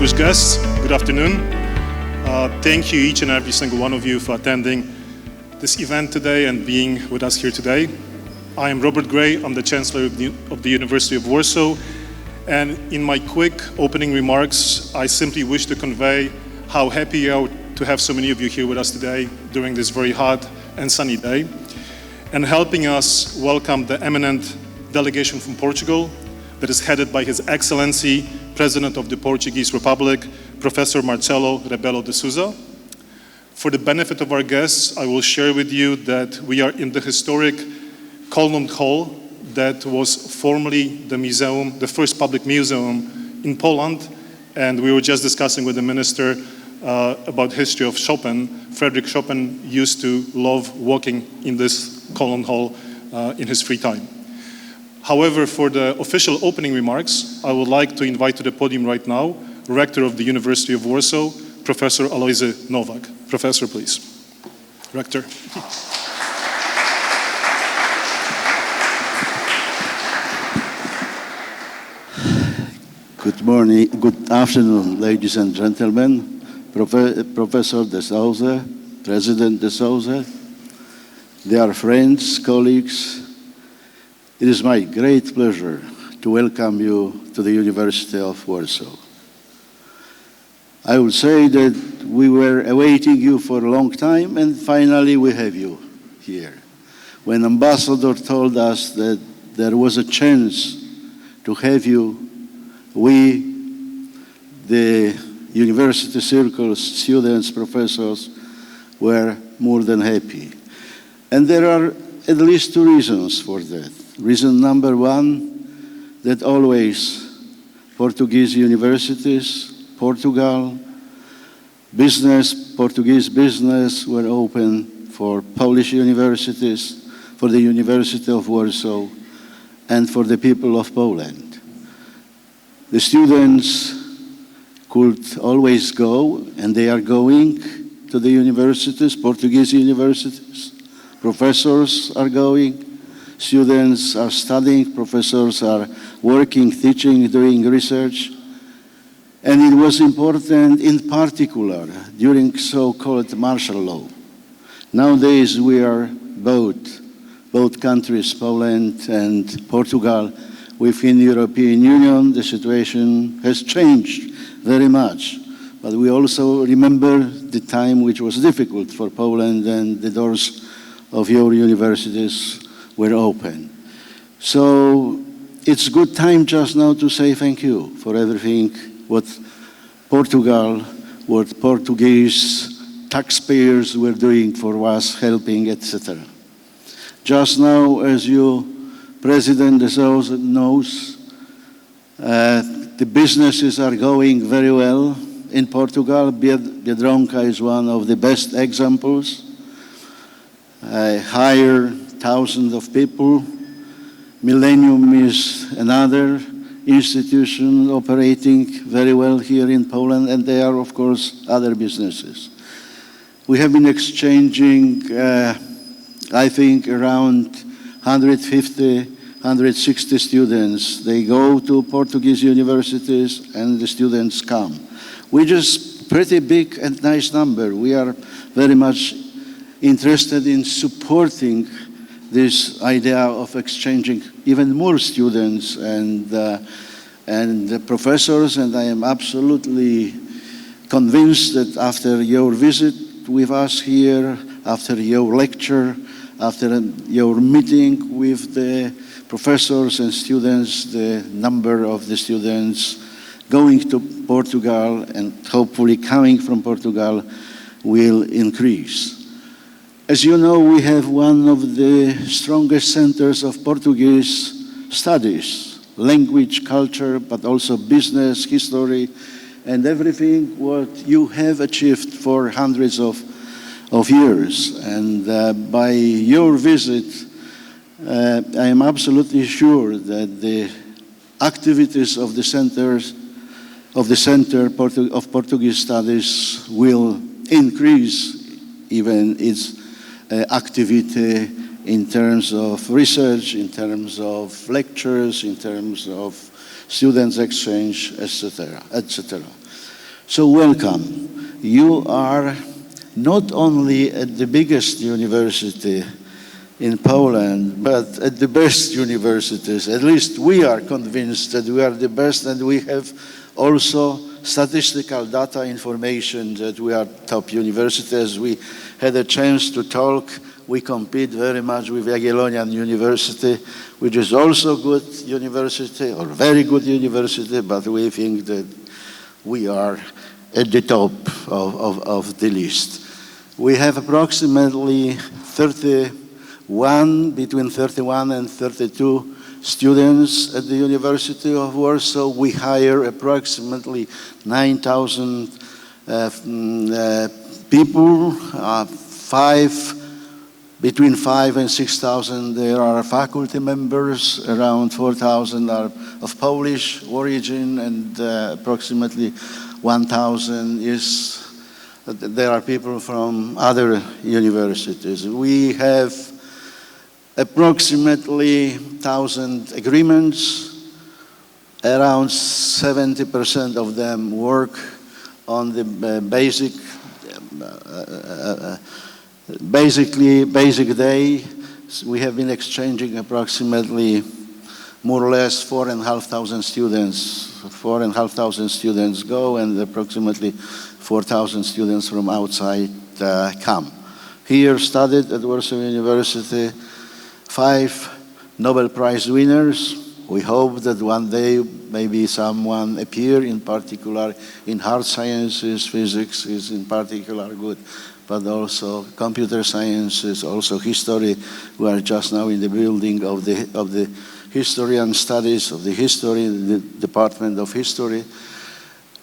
distinguished guests, good afternoon. Thank you each and every single one of you for attending this event today and being with us here today. I am Robert Gray, I'm the Chancellor of the University of Warsaw, and in my quick opening remarks, I simply wish to convey how happy we are to have so many of you here with us today during this very hot and sunny day, and helping us welcome the eminent delegation from Portugal that is headed by His Excellency, President of the Portuguese Republic, Professor Marcelo Rebelo de Sousa. For the benefit of our guests, I will share with you that we are in the historic Kolumnowej Hall that was formerly the museum, the first public museum in Poland, and we were just discussing with the minister about history of Chopin. Frederick Chopin used to love walking in this Kolumnowej Hall in his free time. However, for the official opening remarks, I would like to invite to the podium right now, Rector of the University of Warsaw, Professor Alojzy Z. Professor, please. Rector. Good morning, good afternoon, ladies and gentlemen. Professor de Sousa, President de Sousa, dear friends, colleagues, it is my great pleasure to welcome you to the University of Warsaw. I would say that we were awaiting you for a long time, and finally we have you here. When Ambassador told us that there was a chance to have you, we, the university circles, students, professors, were more than happy. And there are at least two reasons for that. Reason number one, that always Portuguese universities, Portugal, business, Portuguese business were open for Polish universities, for the University of Warsaw, and for the people of Poland. The students could always go, and they are going to the universities, Portuguese universities. Professors are going, students are studying, professors are working, teaching, doing research. And it was important in particular during so-called martial law. Nowadays we are both countries, Poland and Portugal, within the European Union. The situation has changed very much. But we also remember the time which was difficult for Poland, and the doors of your universities were open. So it's a good time just now to say thank you for everything what Portugal, what Portuguese taxpayers were doing for us, helping, etc. Just now, as you, President de Sousa knows, the businesses are going very well in Portugal. Biedronka is one of the best examples. Hire thousands of people. Millennium is another institution operating very well here in Poland, and there are, of course, other businesses. We have been exchanging, I think, around 150, 160 students. They go to Portuguese universities, and the students come, which is pretty big and nice number. We are very much interested in supporting this idea of exchanging even more students and professors, and I am absolutely convinced that after your visit with us here, after your lecture, after your meeting with the professors and students, the number of the students going to Portugal and hopefully coming from Portugal will increase. As you know, we have one of the strongest centers of Portuguese studies, language, culture, but also business, history, and everything what you have achieved for hundreds of years. And by your visit, I am absolutely sure that the activities of the Center of Portuguese Studies will increase even its activity in terms of research, in terms of lectures, in terms of students exchange, etc., etc. So welcome. You are not only at the biggest university in Poland, but at the best universities. At least we are convinced that we are the best, and we have also statistical data information that we are top universities. We had a chance to talk. We compete very much with Jagiellonian University, which is also good university, or very good university, but we think that we are at the top of the list. We have approximately between 31 and 32 students at the University of Warsaw. We hire approximately 9,000 people, between 5 and 6,000 there are faculty members, around 4,000 are of Polish origin, and approximately 1,000 there are people from other universities. We have approximately 1,000 agreements. Around 70% of them work on the basic day. We have been exchanging approximately more or less 4,500 students. 4,500 students go, and approximately 4,000 students from outside come. Here studied at Warsaw University 5 Nobel Prize winners. We hope that one day maybe someone appear, in particular in hard sciences. Physics is in particular good, but also computer sciences, also history. We are just now in the building of the historian studies of the history, the Department of History.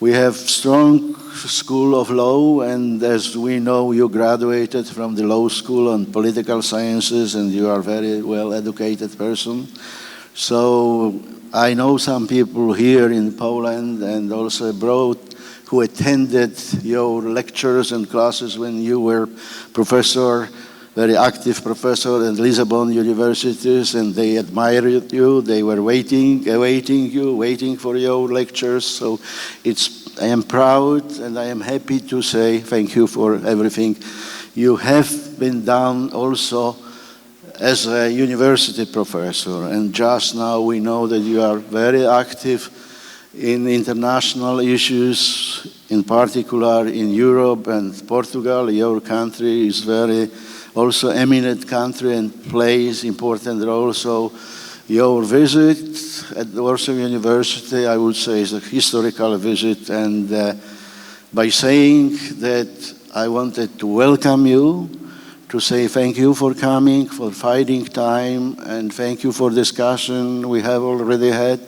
We have strong School of Law, and as we know, you graduated from the law school on political sciences, and you are a very well-educated person. So I know some people here in Poland and also abroad who attended your lectures and classes when you were professor, very active professor at Lisbon universities, and they admired you. They were waiting for your lectures. So I am proud and I am happy to say thank you for everything you have been done also as a university professor. And just now we know that you are very active in international issues, in particular in Europe and Portugal. Your country is very also eminent country and plays important role. So your visit at Warsaw University, I would say, is a historical visit. And by saying that, I wanted to welcome you, to say thank you for coming, for finding time, and thank you for discussion we have already had.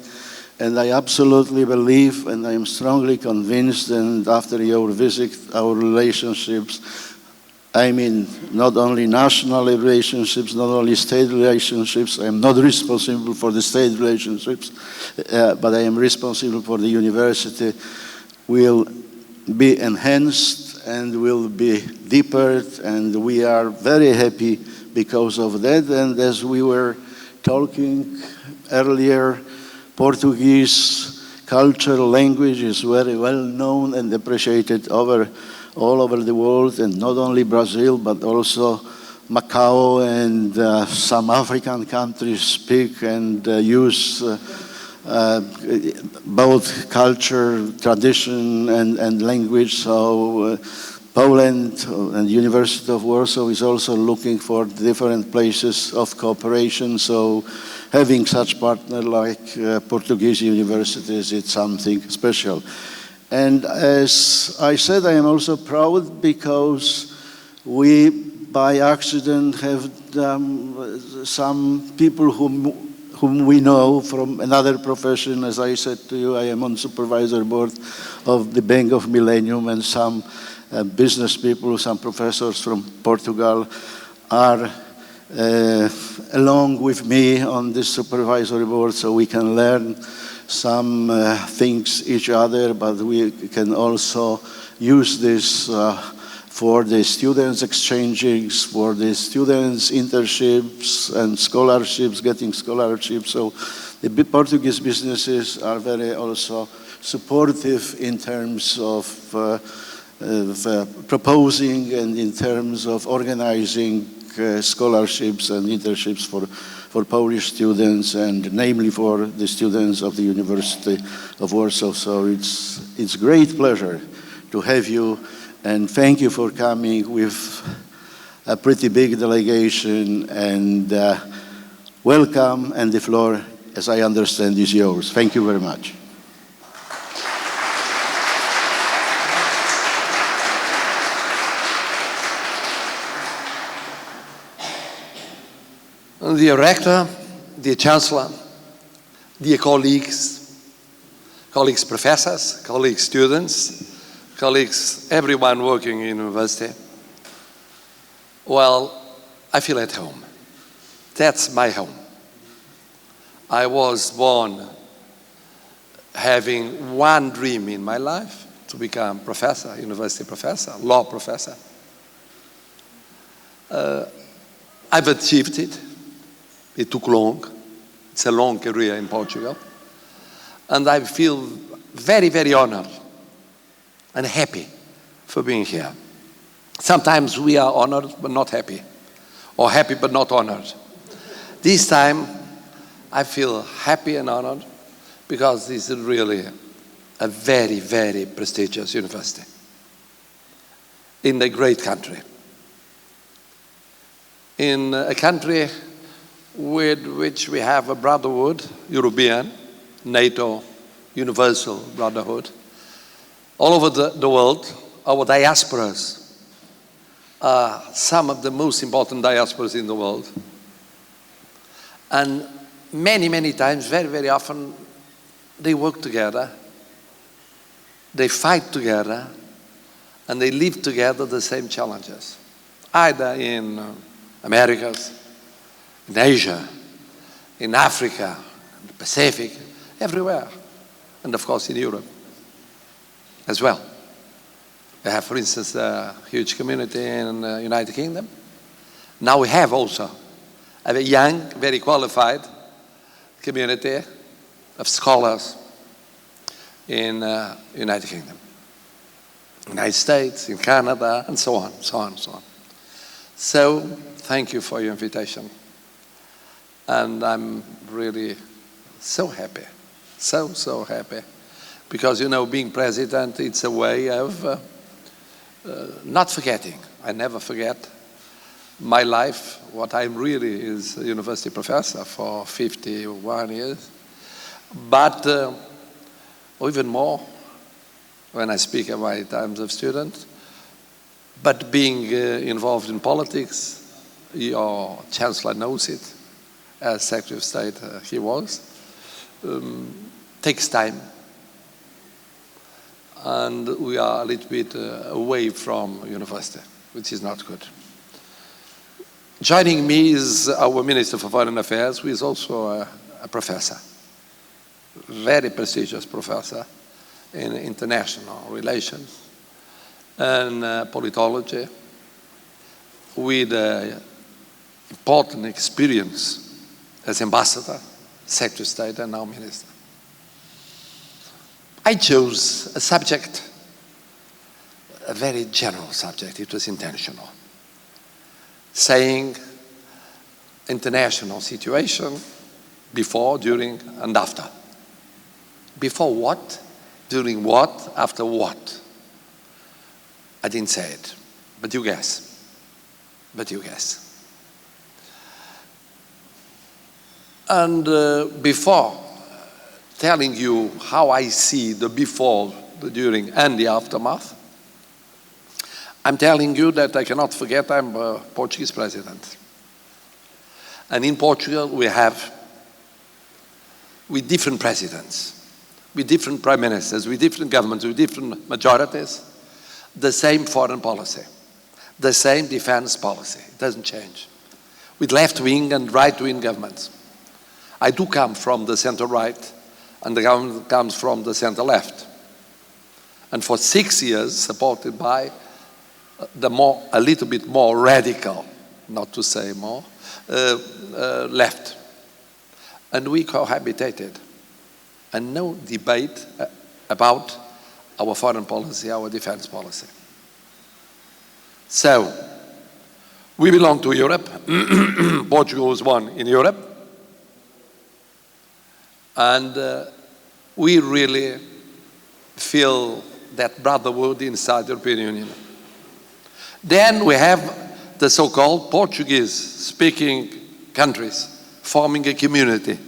And I absolutely believe, and I am strongly convinced, and after your visit, our relationships, I mean, not only national relationships, not only state relationships. I am not responsible for the state relationships, but I am responsible for the university, will be enhanced and will be deeper, and we are very happy because of that. And as we were talking earlier, Portuguese culture, language is very well known and appreciated all over the world, and not only Brazil, but also Macau and some African countries speak and use both culture, tradition, and language. So Poland and University of Warsaw is also looking for different places of cooperation. So having such partner like Portuguese universities, it's something special. And as I said, I am also proud because we, by accident, have some people whom we know from another profession. As I said to you, I am on supervisory board of the Bank of Millennium, and some business people, some professors from Portugal are along with me on this supervisory board, so we can learn some things each other, but we can also use this for the students exchanges, for the students internships and scholarships, getting scholarships. So the Portuguese businesses are very also supportive in terms of proposing and in terms of organizing scholarships and internships for Polish students, and namely for the students of the University of Warsaw. So it's great pleasure to have you, and thank you for coming with a pretty big delegation, and welcome, and the floor, as I understand, is yours. Thank you very much. Dear Rector, dear Chancellor, dear colleagues, professors, colleagues, students, colleagues, everyone working in university, well, I feel at home. That's my home. I was born having one dream in my life, to become professor, university professor, law professor. I've achieved it. It took long. It's a long career in Portugal. And I feel very, very honored and happy for being here. Sometimes we are honored but not happy, or happy but not honored. This time, I feel happy and honored because this is really a very, very prestigious university in a great country. In a country with which we have a brotherhood, European, NATO, universal brotherhood. All over the world, our diasporas are some of the most important diasporas in the world. And many, many times, very, very often, they work together, they fight together, and they live together the same challenges, either in Americas, in Asia, in Africa, in the Pacific, everywhere, and of course in Europe as well. We have, for instance, a huge community in the United Kingdom. Now we have also a young, very qualified community of scholars in the United Kingdom, United States, in Canada, and so on, so on, so on. So thank you for your invitation. And I'm really so happy, so happy. Because, you know, being president, it's a way of not forgetting. I never forget my life. What I'm really is a university professor for 51 years. But even more, when I speak of my times of student, but being involved in politics, your chancellor knows it. As Secretary of State he was, takes time. And we are a little bit away from university, which is not good. Joining me is our Minister for Foreign Affairs, who is also a professor, very prestigious professor in international relations and politology, with important experience as ambassador, Secretary of State, and now minister. I chose a subject, a very general subject. It was intentional. Saying international situation before, during, and after. Before what? During what? After what? I didn't say it, but you guess. But you guess. And before telling you how I see the before, the during, and the aftermath, I'm telling you that I cannot forget I'm a Portuguese president. And in Portugal we have, with different presidents, with different prime ministers, with different governments, with different majorities, the same foreign policy, the same defense policy. It doesn't change. With left-wing and right-wing governments. I do come from the center-right, and the government comes from the center-left. And for 6 years, supported by a little bit more radical, not to say more, left. And we cohabitated. And no debate about our foreign policy, our defense policy. So, we belong to Europe. Portugal was born in Europe. And we really feel that brotherhood inside the European Union. Then we have the so-called Portuguese-speaking countries forming a community,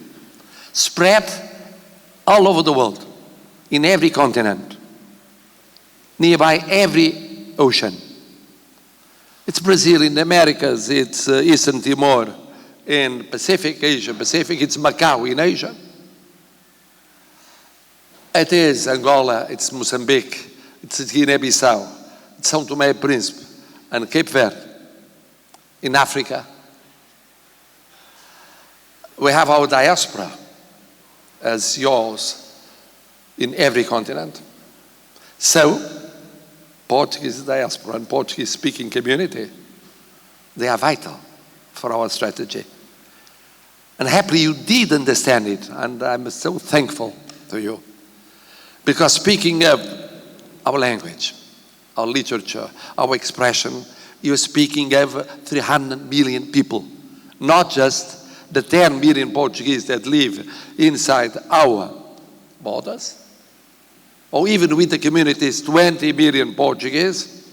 spread all over the world, in every continent, nearby every ocean. It's Brazil in the Americas, it's Eastern Timor in Pacific, Asia Pacific, it's Macau in Asia. It is Angola, it's Mozambique, it's Guinea-Bissau, it's São Tomé and Príncipe, and Cape Verde in Africa. We have our diaspora as yours in every continent. So, Portuguese diaspora and Portuguese-speaking community, they are vital for our strategy. And happily you did understand it, and I'm so thankful to you. Because speaking of our language, our literature, our expression, you're speaking of 300 million people, not just the 10 million Portuguese that live inside our borders, or even with the communities, 20 million Portuguese.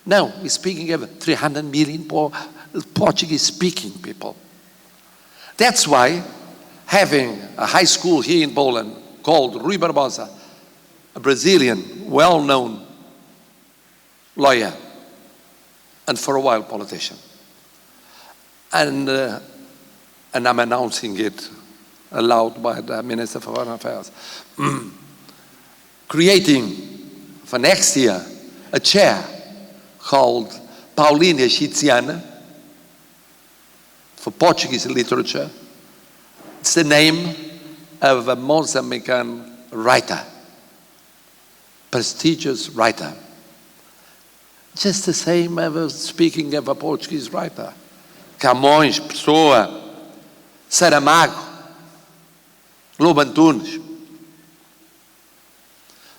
No, we're speaking of 300 million Portuguese-speaking people. That's why having a high school here in Poland called Rui Barbosa, a Brazilian, well-known lawyer, and for a while politician. And I'm announcing it aloud by the Minister for Foreign Affairs. Creating for next year a chair called Paulínia Chiziana for Portuguese literature. It's the name of a Mozambican writer, prestigious writer. Just the same as speaking of a Portuguese writer. Camões, Pessoa, Saramago, Lobo Antunes.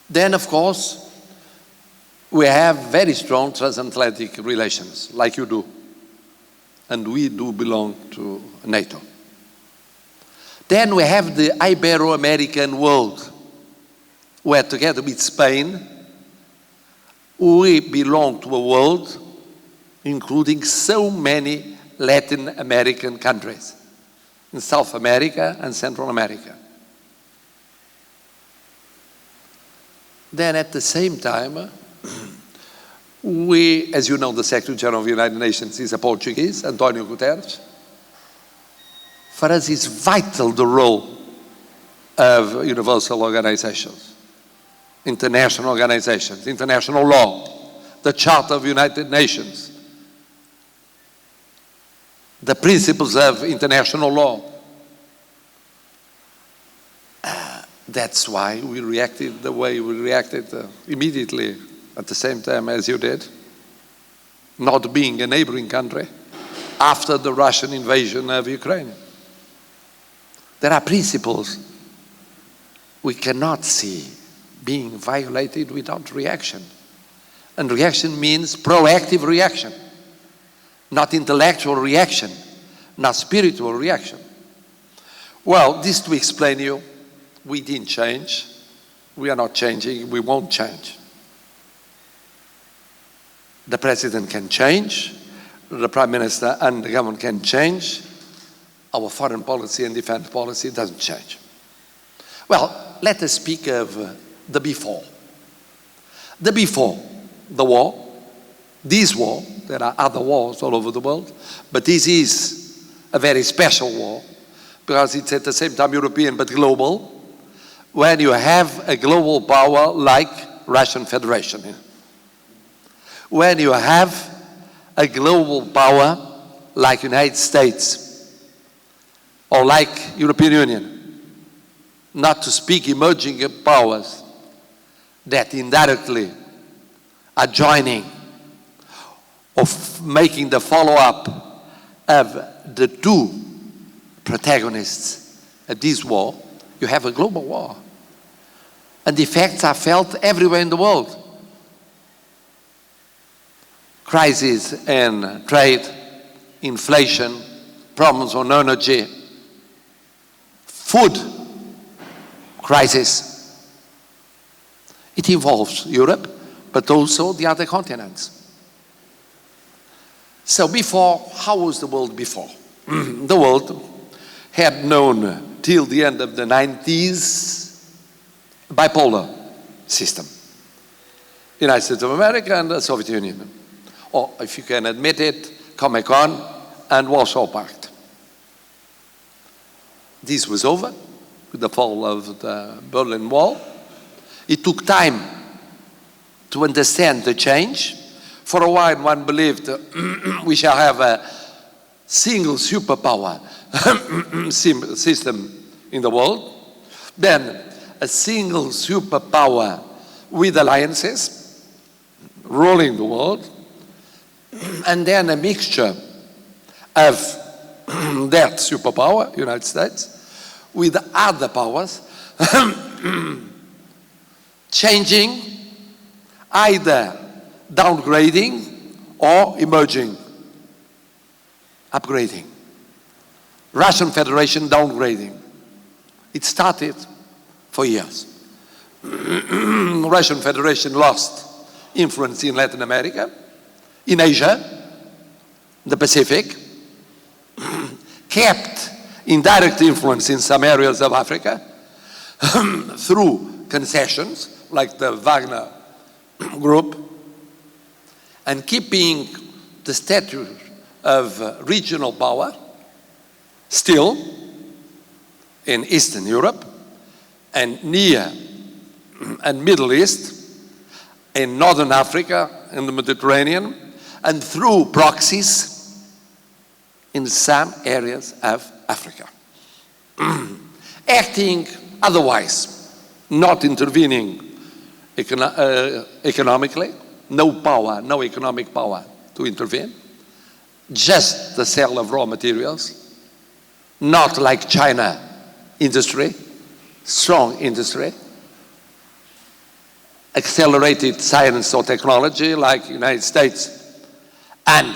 Then, of course, we have very strong transatlantic relations, like you do. And we do belong to NATO. Then we have the Ibero-American world, where together with Spain, we belong to a world including so many Latin American countries, in South America and Central America. Then at the same time, we, as you know, the Secretary General of the United Nations is a Portuguese, António Guterres. For us, it's vital the role of universal organizations, international organizations, international law, the Charter of the United Nations, the principles of international law. That's why we reacted the way we reacted immediately at the same time as you did, not being a neighboring country, after the Russian invasion of Ukraine. There are principles we cannot see being violated without reaction. And reaction means proactive reaction, not intellectual reaction, not spiritual reaction. Well, this to explain to you, we didn't change. We are not changing. We won't change. The president can change. The prime minister and the government can change. Our foreign policy and defense policy doesn't change. Well, let us speak of the before. The before the war, this war, there are other wars all over the world, but this is a very special war because it's at the same time European but global, when you have a global power like Russian Federation. When you have a global power like United States or like European Union, not to speak emerging powers that indirectly are joining or making the follow-up of the two protagonists of this war, you have a global war. And the effects are felt everywhere in the world. Crisis in trade, inflation, problems on energy, food crisis. It involves Europe, but also the other continents. So before, how was the world before? The world had known till the end of the 90s bipolar system. United States of America and the Soviet Union. Or if you can admit it, Comecon and Warsaw Pact. This was over with the fall of the Berlin Wall. It took time to understand the change. For a while, one believed we shall have a single superpower system in the world, then a single superpower with alliances ruling the world, and then a mixture of that superpower, United States, with other powers, changing, either downgrading or emerging, upgrading. Russian Federation downgrading. It started for years. Russian Federation lost influence in Latin America, in Asia, the Pacific, kept indirect influence in some areas of Africa through concessions like the Wagner Group, and keeping the status of regional power still in Eastern Europe and near and Middle East, in Northern Africa, in the Mediterranean, and through proxies in some areas of Africa. Acting otherwise, not intervening economically, no power, no economic power to intervene, just the sale of raw materials, not like China industry, strong industry, accelerated science or technology like United States, and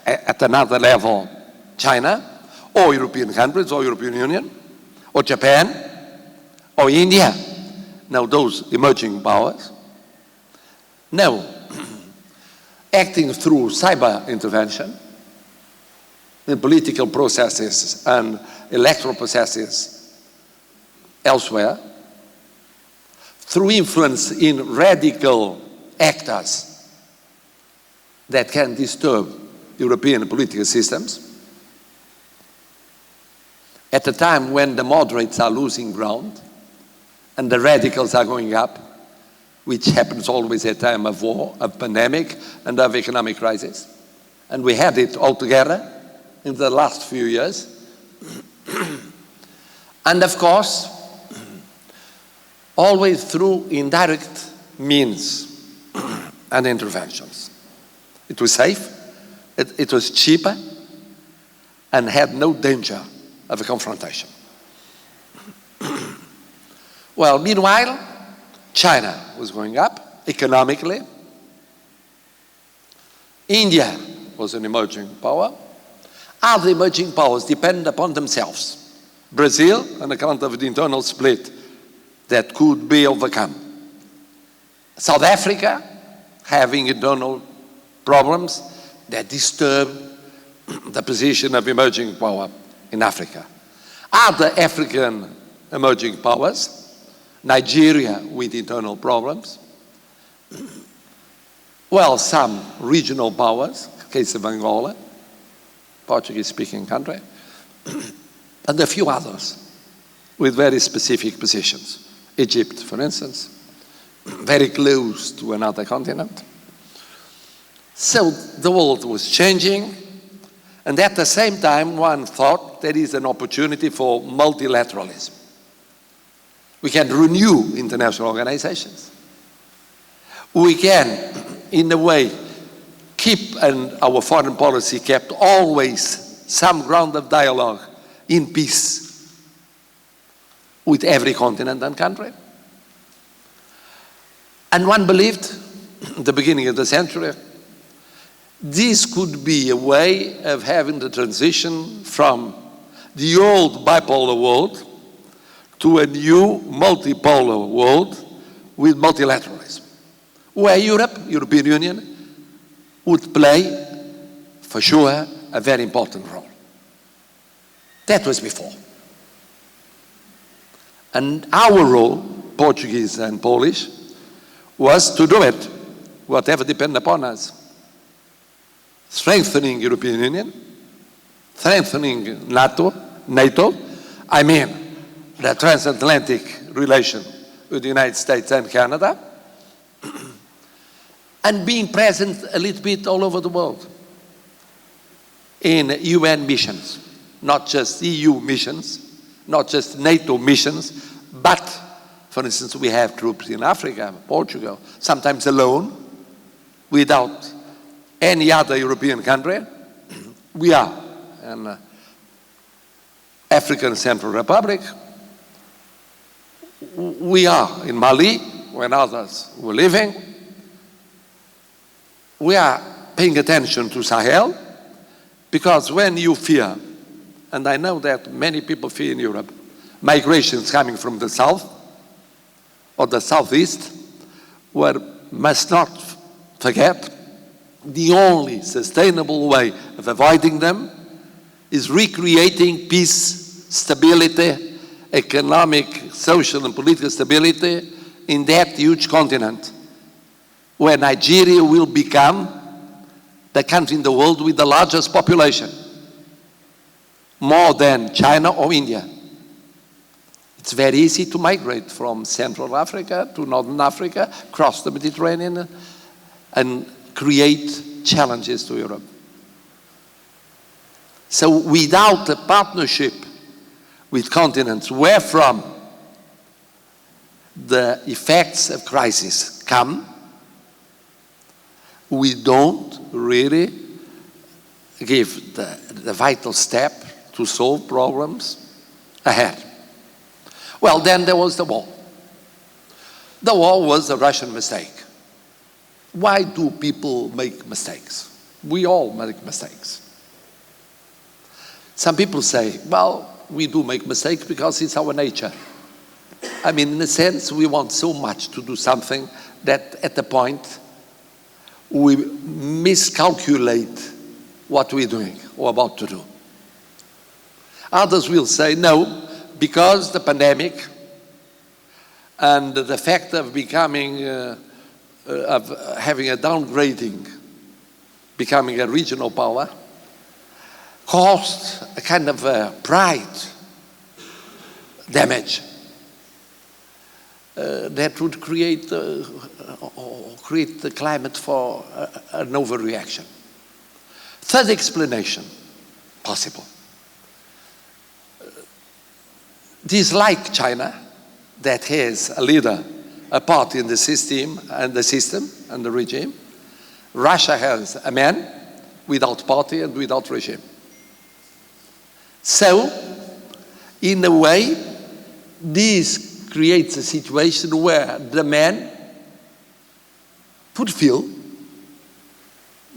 at another level, China, or European countries, or European Union, or Japan, or India. Now those emerging powers. Now, acting through cyber intervention in political processes and electoral processes elsewhere, through influence in radical actors that can disturb European political systems, at a time when the moderates are losing ground and the radicals are going up, which happens always at a time of war, of pandemic, and of economic crisis. And we had it all together in the last few years. And of course, always through indirect means and interventions. It was safe, it was cheaper, and had no danger of a confrontation. Well, meanwhile, China was going up economically. India was an emerging power. Other emerging powers depend upon themselves. Brazil, on account of the internal split that could be overcome. South Africa, having internal problems that disturb the position of emerging power in Africa. Other African emerging powers, Nigeria with internal problems. Well, some regional powers, case of Angola, Portuguese-speaking country, and a few others with very specific positions. Egypt, for instance, very close to another continent. So the world was changing, and at the same time, one thought there is an opportunity for multilateralism. We can renew international organizations. We can, in a way, keep, and our foreign policy kept always some ground of dialogue in peace with every continent and country. And one believed, at the beginning of the century, this could be a way of having the transition from the old bipolar world to a new multipolar world with multilateralism, where European Union, would play, for sure, a very important role. That was before. And our role, Portuguese and Polish, was to do it, whatever depended upon us. Strengthening European Union, strengthening NATO, I mean the transatlantic relation with the United States and Canada, and being present a little bit all over the world in UN missions, not just EU missions, not just NATO missions, but, for instance, we have troops in Africa, Portugal, sometimes alone, without any other European country. We are in African Central Republic. We are in Mali, when others were living. We are paying attention to Sahel, because when you fear, and I know that many people fear in Europe, migrations coming from the south or the southeast, we must not forget the only sustainable way of avoiding them is recreating peace, stability, economic, social and political stability in that huge continent, where Nigeria will become the country in the world with the largest population, more than China or India. It's very easy to migrate from Central Africa to Northern Africa, cross the Mediterranean, and create challenges to Europe. So without a partnership with continents wherefrom the effects of crisis come, we don't really give the vital step to solve problems ahead. Well, then there was the war. The war was a Russian mistake. Why do people make mistakes? We all make mistakes. Some people say, well, we do make mistakes because it's our nature. I mean, in a sense, we want so much to do something that at the point we miscalculate what we're doing or about to do. Others will say, no, because the pandemic and the fact of becoming, of having a downgrading, becoming a regional power, caused a kind of pride damage that would create the climate for an overreaction. Third explanation possible. Dislike China, that has a leader, a party in the system and the regime. Russia has a man without party and without regime. So, in a way, this creates a situation where the man would feel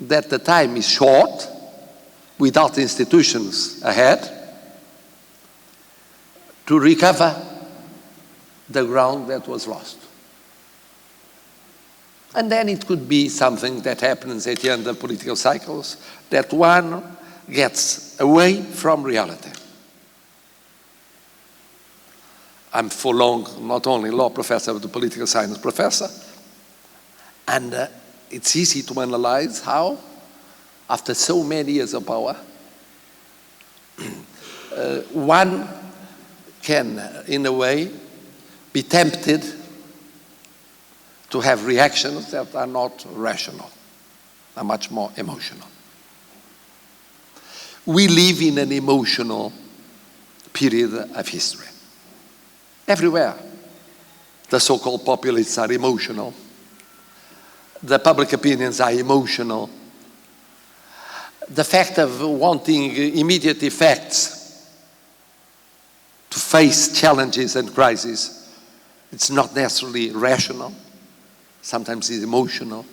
that the time is short, without institutions ahead, to recover the ground that was lost. And then it could be something that happens at the end of political cycles, that one gets away from reality. I'm for long not only law professor, but a political science professor. And it's easy to analyze how, after so many years of power, one can, in a way, be tempted to have reactions that are not rational, are much more emotional. We live in an emotional period of history. Everywhere, the so-called populists are emotional. The public opinions are emotional. The fact of wanting immediate effects to face challenges and crises, it's not necessarily rational. sometimes it's emotional.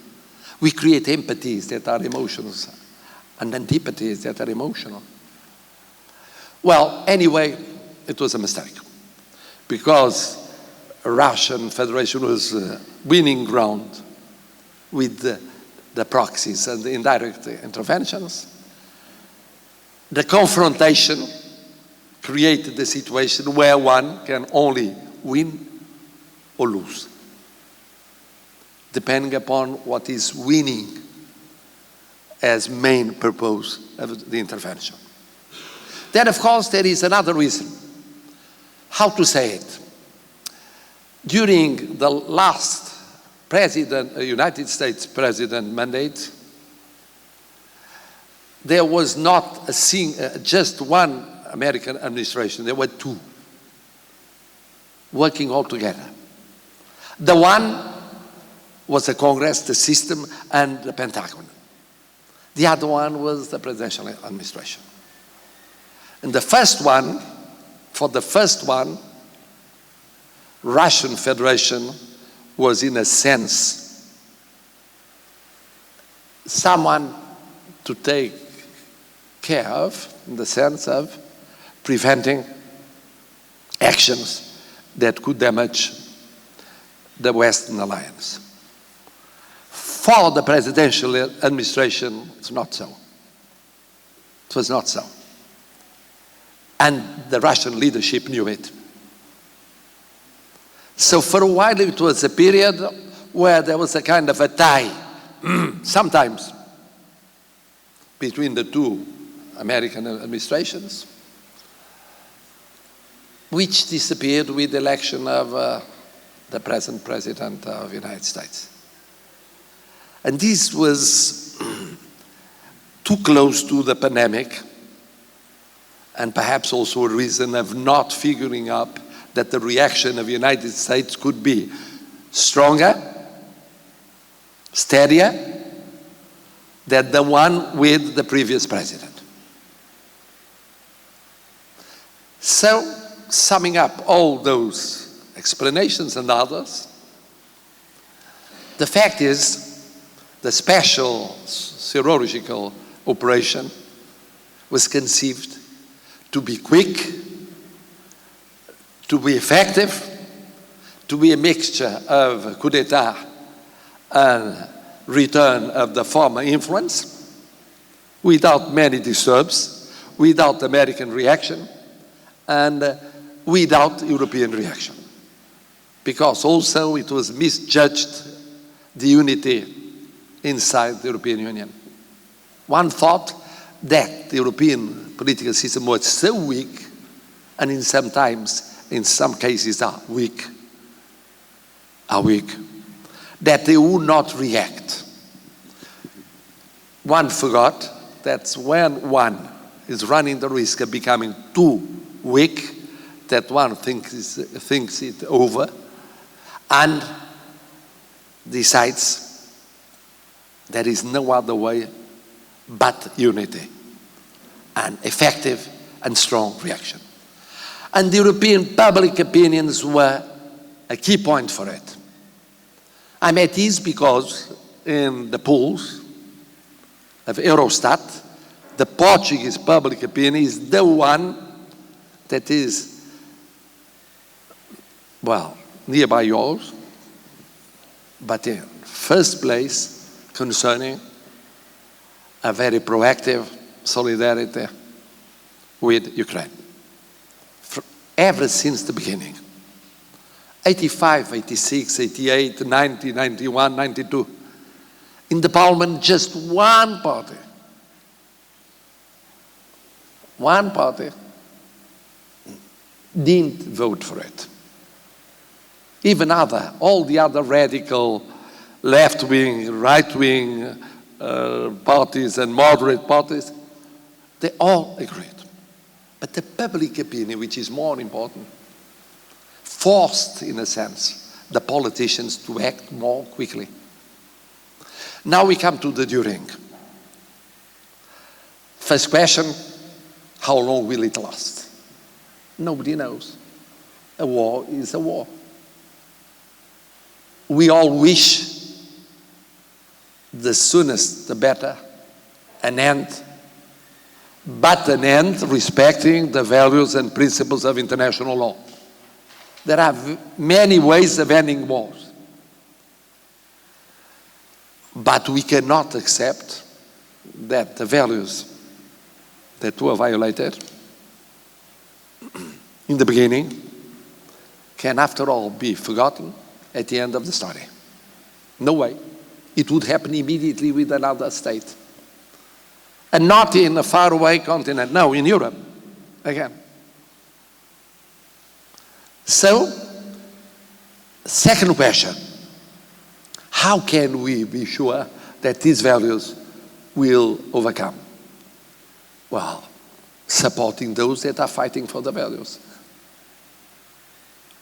We create empathies that are emotions and antipathies that are emotional. Well, anyway, it was a mistake because Russian Federation was winning ground with the proxies and the indirect interventions. The confrontation created the situation where one can only win or lose, depending upon what is winning as main purpose of the intervention. Then, of course, there is another reason. How to say it? During the last United States president mandate, there was not just one American administration. There were two working all together. The one was the Congress, the system, and the Pentagon. The other one was the presidential administration. And the first one, Russian Federation was in a sense someone to take care of, in the sense of preventing actions that could damage the Western alliance. For the presidential administration, it's not so. It was not so. And the Russian leadership knew it. So for a while it was a period where there was a kind of a tie, sometimes, between the two American administrations, which disappeared with the election of the present President of the United States. And this was too close to the pandemic, and perhaps also a reason of not figuring out that the reaction of the United States could be stronger, steadier, than the one with the previous president. So, summing up all those explanations and others, the fact is the special serological operation was conceived to be quick, to be effective, to be a mixture of coup d'etat and return of the former influence, without many disturbs, without American reaction, and without European reaction. Because also it was misjudged the unity inside the European Union. One thought that the European political system was so weak, and in some cases are weak, that they would not react. One forgot that when one is running the risk of becoming too weak, that one thinks it over and decides there is no other way but unity and effective and strong reaction. And the European public opinions were a key point for it. I'm at ease because in the polls of Eurostat, the Portuguese public opinion is the one that is, well, nearby yours, but in first place concerning a very proactive solidarity with Ukraine. Ever since the beginning. 85, 86, 88, 90, 91, 92. In the parliament, just one party didn't vote for it. Even all the other radical left-wing, right-wing parties and moderate parties, they all agreed. But the public opinion, which is more important, forced, in a sense, the politicians to act more quickly. Now we come to the during. First question, how long will it last? Nobody knows. A war is a war. We all wish the soonest the better, an end, but an end respecting the values and principles of international law. There are many ways of ending wars, but we cannot accept that the values that were violated in the beginning can, after all, be forgotten at the end of the story. No way. It would happen immediately with another state. And not in a faraway continent, no, in Europe, again. So, second question, how can we be sure that these values will overcome? Well, supporting those that are fighting for the values.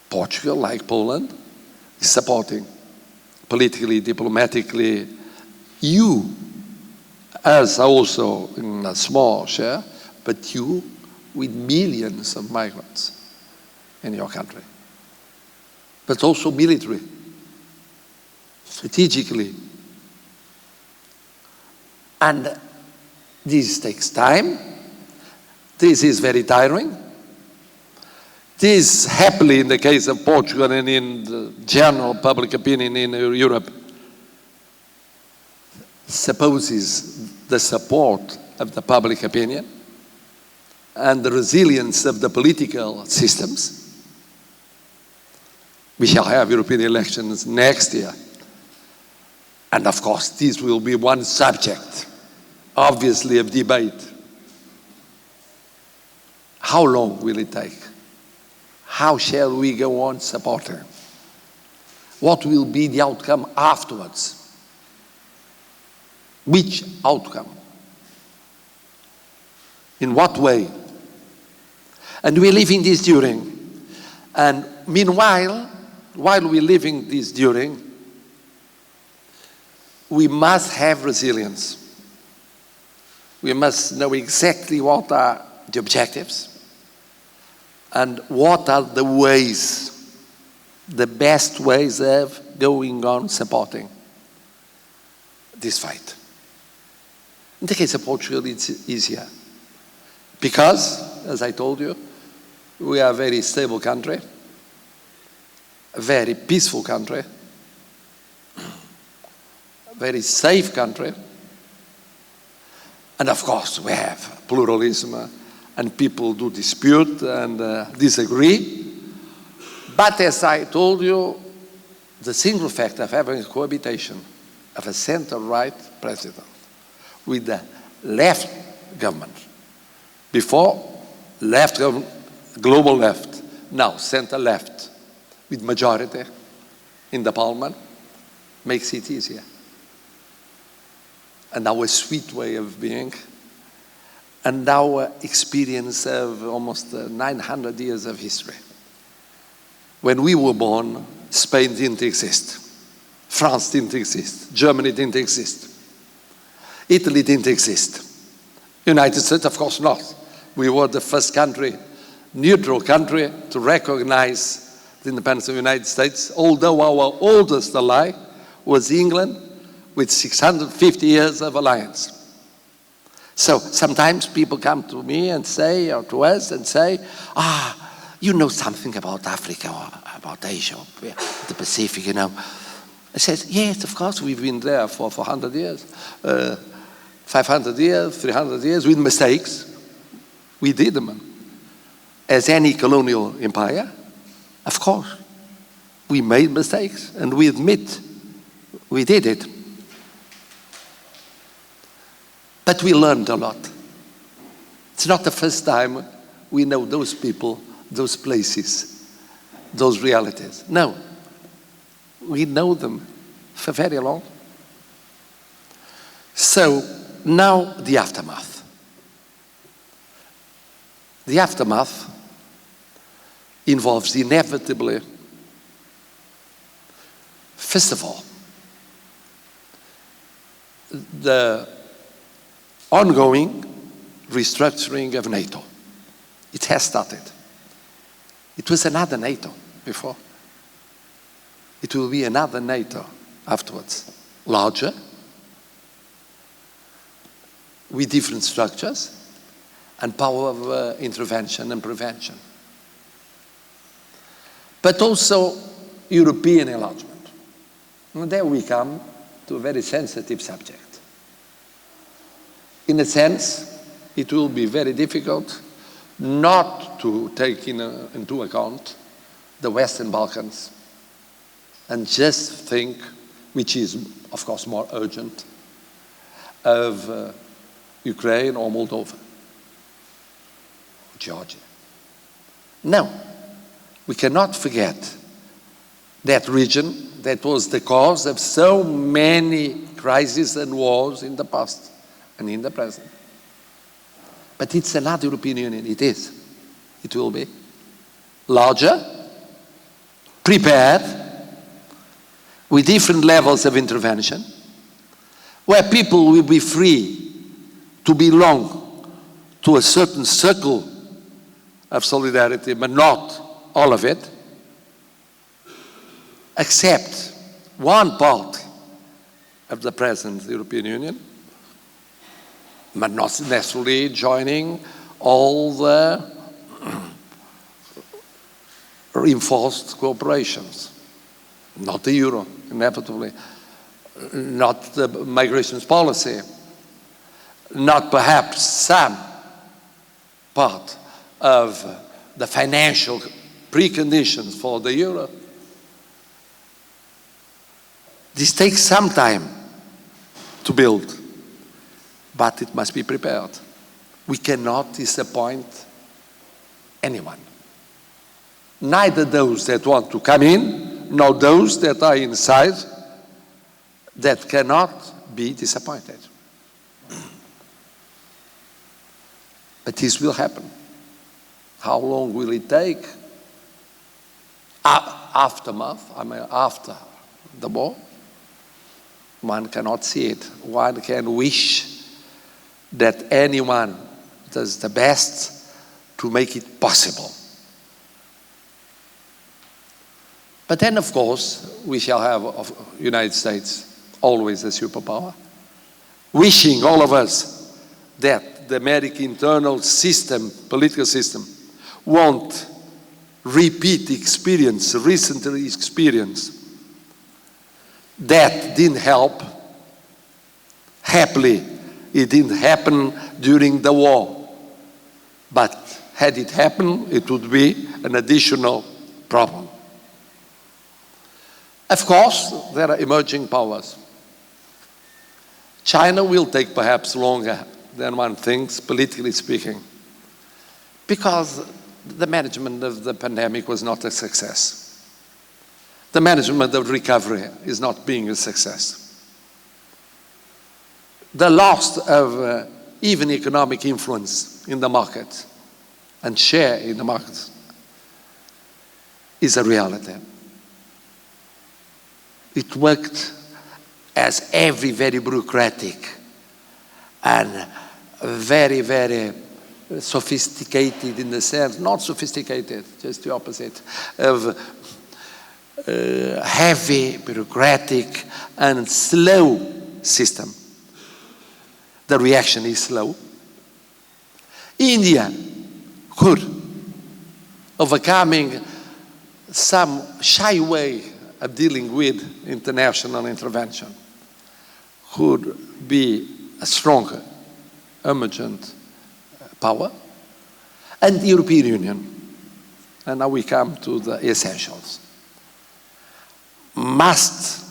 Portugal, like Poland, is supporting politically, diplomatically. You, as also in a small share, but you with millions of migrants in your country. But also military, strategically. And this takes time. This is very tiring. This, happily, in the case of Portugal and in the general public opinion in Europe, supposes the support of the public opinion and the resilience of the political systems. We shall have European elections next year. And of course, this will be one subject, obviously, of debate. How long will it take? How shall we go on supporting? What will be the outcome afterwards? Which outcome? In what way? And we're living this during. And meanwhile, while we're living this during, we must have resilience. We must know exactly what are the objectives and what are the ways, the best ways of going on supporting this fight. In the case of Portugal, it's easier. Because, as I told you, we are a very stable country, a very peaceful country, a very safe country, and of course we have pluralism and people do dispute and disagree. But as I told you, the single fact of having a cohabitation of a center-right president with the left government, before left government, global left, now center-left, with majority in the parliament, makes it easier. And our sweet way of being, and our experience of almost 900 years of history. When we were born, Spain didn't exist. France didn't exist. Germany didn't exist. Italy didn't exist. United States, of course not. We were the first country, neutral country, to recognize the independence of the United States, although our oldest ally was England, with 650 years of alliance. So sometimes people come to me and say, or to us and say, you know something about Africa or about Asia, or the Pacific, you know. I said, yes, of course, we've been there for 400 years, 500 years, 300 years, with mistakes. We did them. As any colonial empire, of course, we made mistakes, and we admit we did it. But we learned a lot. It's not the first time we know those people, those places, those realities. No, we know them for very long. So now the aftermath. The aftermath involves inevitably, first of all, the ongoing restructuring of NATO. It has started. It was another NATO before. It will be another NATO afterwards. Larger, with different structures and power of intervention and prevention. But also European enlargement. And there we come to a very sensitive subject. In a sense, it will be very difficult not to take into account the Western Balkans and just think, which is of course more urgent, of Ukraine or Moldova, Georgia. No, we cannot forget that region that was the cause of so many crises and wars in the past and in the present. But it's another European Union, it is. It will be larger, prepared, with different levels of intervention, where people will be free to belong to a certain circle of solidarity, but not all of it, except one part of the present European Union, but not necessarily joining all the reinforced cooperations. Not the euro, inevitably. Not the migrations policy. Not perhaps some part of the financial preconditions for the euro. This takes some time to build, but it must be prepared. We cannot disappoint anyone. Neither those that want to come in, nor those that are inside that cannot be disappointed. But this will happen. How long will it take? Aftermath, after the war, one cannot see it. One can wish that anyone does the best to make it possible. But then, of course, we shall have the United States always a superpower, wishing all of us that the American internal system, political system, won't repeat experience, recent experience, that didn't help. Happily, it didn't happen during the war. But had it happened, it would be an additional problem. Of course, there are emerging powers. China will take perhaps longer than one thinks, politically speaking, because the management of the pandemic was not a success. The management of recovery is not being a success. The loss of even economic influence in the market and share in the market is a reality. It worked as every very bureaucratic and very, very sophisticated in the sense, not sophisticated, just the opposite, of heavy, bureaucratic and slow system. The reaction is slow. India could, overcoming some shy way of dealing with international intervention, could be a stronger, emergent power, and the European Union, and now we come to the essentials, must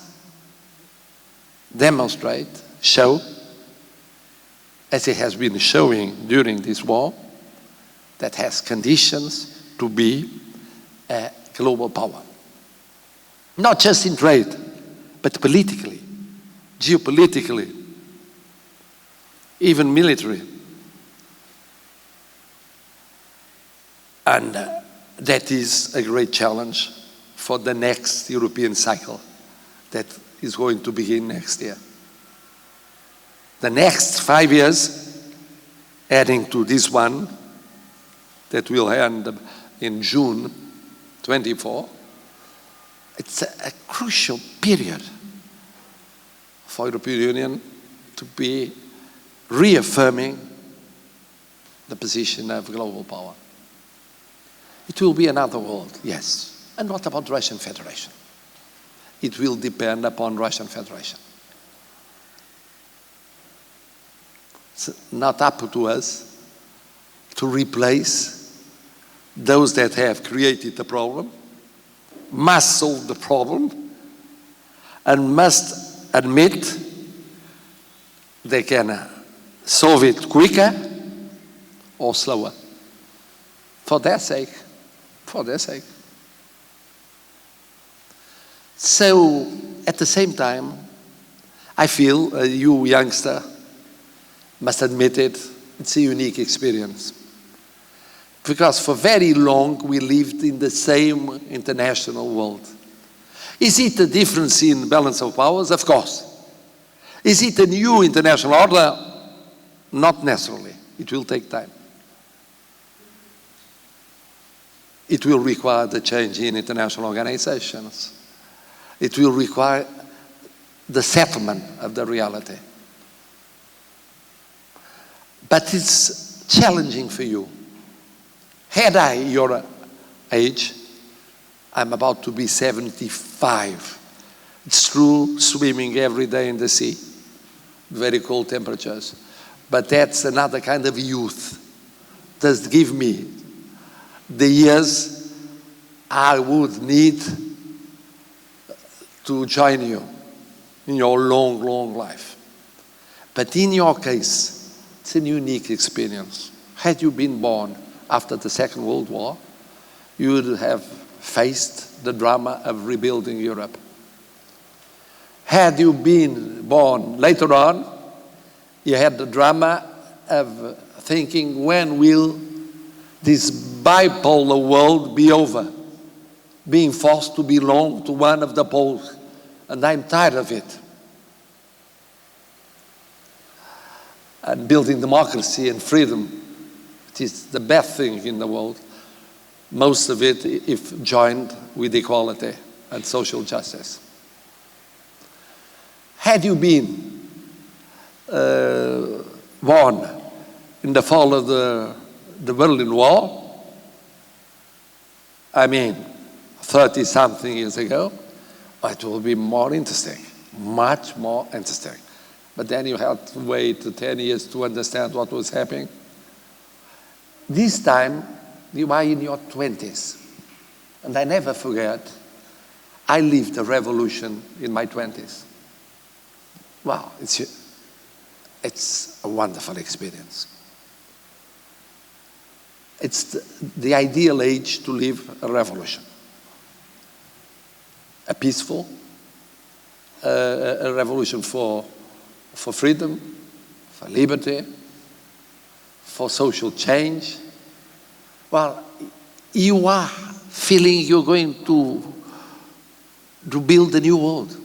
demonstrate, show, as it has been showing during this war, that has conditions to be a global power. Not just in trade, but politically, geopolitically, even military. And that is a great challenge for the next European cycle that is going to begin next year. The next 5 years, adding to this one that will end in June 24, it's a crucial period for European Union to be reaffirming the position of global power. It will be another world, yes. And what about Russian Federation? It will depend upon Russian Federation. It's not up to us to replace those that have created the problem, must solve the problem, and must admit they can solve it quicker or slower. For their sake. For their sake. So, at the same time, I feel you youngster must admit it, it's a unique experience. Because for very long we lived in the same international world. Is it a difference in balance of powers? Of course. Is it a new international order? Not necessarily. It will take time. It will require the change in international organizations. It will require the settlement of the reality. But it's challenging for you. Had I your age, I'm about to be 75. It's true, swimming every day in the sea, very cold temperatures. But that's another kind of youth. Does give me the years I would need to join you in your long, long life. But in your case, it's a unique experience. Had you been born after the Second World War, you would have faced the drama of rebuilding Europe. Had you been born later on, you had the drama of thinking, when will this bipolar world be over? Being forced to belong to one of the poles. And I'm tired of it. And building democracy and freedom, it is the best thing in the world. Most of it, if joined with equality and social justice. Had you been born in the fall of the Berlin Wall, I mean, 30-something years ago, it will be more interesting, much more interesting. But then you had to wait 10 years to understand what was happening. This time, you are in your 20s. And I never forget, I lived a revolution in my 20s. Wow, it's a wonderful experience. It's the ideal age to live a revolution. A peaceful, a revolution for freedom, for liberty, for social change. Well, you are feeling you're going to build a new world.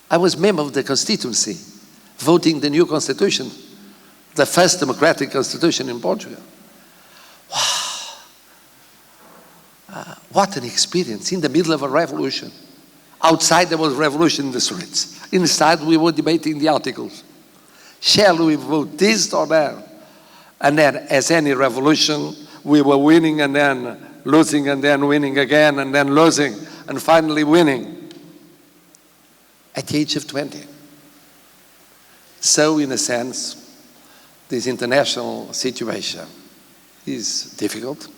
I was member of the constituency, voting the new constitution, the first democratic constitution in Portugal. Wow. What an experience, in the middle of a revolution. Outside there was revolution in the streets. Inside we were debating the articles. Shall we vote this or that? And then, as any revolution, we were winning and then losing and then winning again and then losing and finally winning at the age of 20. So, in a sense, this international situation is difficult,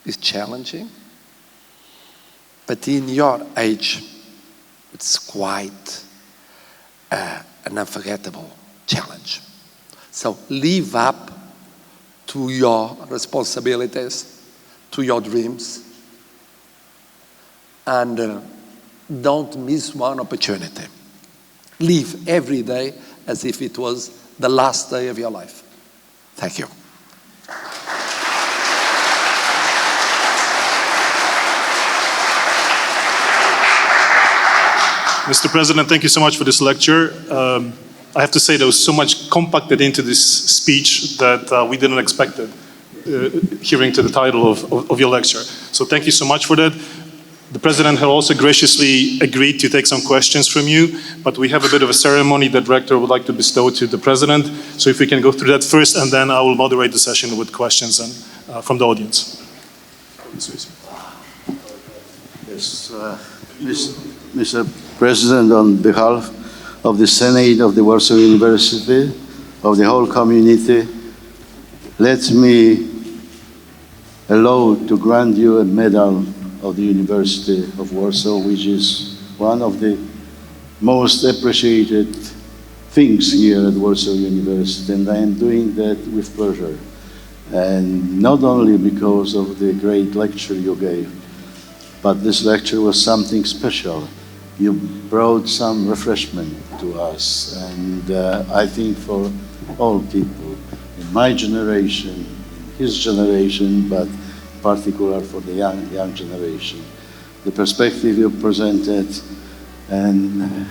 is challenging, but in your age, it's quite an unforgettable challenge. So live up to your responsibilities, to your dreams, and don't miss one opportunity. Live every day as if it was the last day of your life. Thank you. Mr. President, thank you so much for this lecture. I have to say there was so much compacted into this speech that we didn't expect it, hearing to the title of your lecture. So thank you so much for that. The president had also graciously agreed to take some questions from you, but we have a bit of a ceremony that the rector would like to bestow to the president. So if we can go through that first, and then I will moderate the session with questions from the audience. Yes, Mr. President, on behalf of the Senate of the Warsaw University, of the whole community, let me allow to grant you a medal of the University of Warsaw, which is one of the most appreciated things here at Warsaw University, and I am doing that with pleasure. And not only because of the great lecture you gave, but this lecture was something special. You brought some refreshment to us, and I think for all people in my generation, his generation, but particular for the young generation. The perspective you presented, and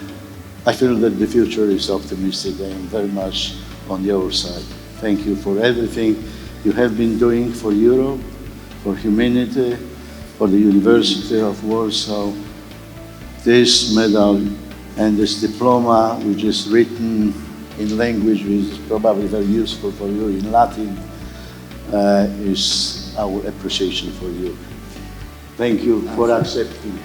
I feel that the future is optimistic. I am very much on your side. Thank you for everything you have been doing for Europe, for humanity, for the University of Warsaw. This medal and this diploma, which is written in language which is probably very useful for you, in Latin, is our appreciation for you. Thank you for accepting.